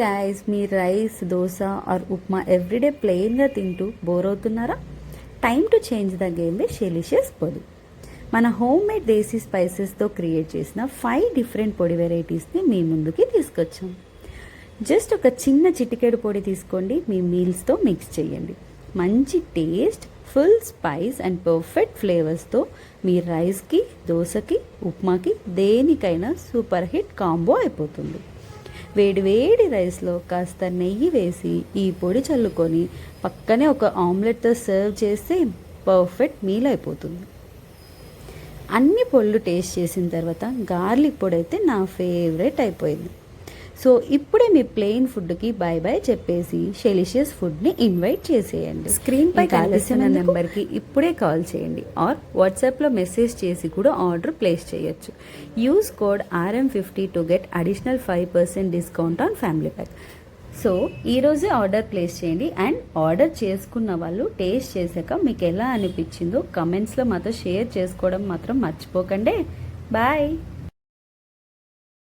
Guys, మీ rice, dosa or upma everyday ప్లెయిన్గా తింటూ బోర్ అవుతున్నారా? Time to change the game with Shelicious podi. మన హోమ్ మేడ్ దేశీ స్పైసెస్తో క్రియేట్ చేసిన 5 డిఫరెంట్ పొడి వెరైటీస్ని మీ ముందుకి తీసుకొచ్చాం. జస్ట్ ఒక చిన్న చిటికెడు పొడి తీసుకోండి, మీ మీల్స్తో మిక్స్ చేయండి. మంచి taste, full spice and perfect ఫ్లేవర్స్తో మీ రైస్కి, దోశకి, ఉప్మాకి దేనికైనా సూపర్ హిట్ కాంబో అయిపోతుంది. వేడి వేడి రైస్లో కాస్త నెయ్యి వేసి ఈ పొడి చల్లుకొని పక్కనే ఒక ఆమ్లెట్తో సర్వ్ చేస్తే పర్ఫెక్ట్ మీల్ అయిపోతుంది. అన్ని పొళ్ళు టేస్ట్ చేసిన తర్వాత గార్లిక్ పొడి అయితే నా ఫేవరెట్ అయిపోయింది. సో ఇప్పుడే మీ ప్లెయిన్ ఫుడ్కి బై బై చెప్పేసి షెలిషియస్ ఫుడ్ని ఇన్వైట్ చేసేయండి. స్క్రీన్పై కనిపిస్తున్న నెంబర్కి ఇప్పుడే కాల్ చేయండి ఆర్ వాట్సాప్లో మెసేజ్ చేసి కూడా ఆర్డర్ ప్లేస్ చేయొచ్చు. Use code RM50 to get additional 5% discount on family pack. So ఈరోజే ఆర్డర్ ప్లేస్ చేయండి అండ్ ఆర్డర్ చేసుకున్న వాళ్ళు టేస్ట్ చేశాక మీకు ఎలా అనిపించిందో కమెంట్స్లో మాతో షేర్ చేసుకోవడం మాత్రం మర్చిపోకండి. బాయ్.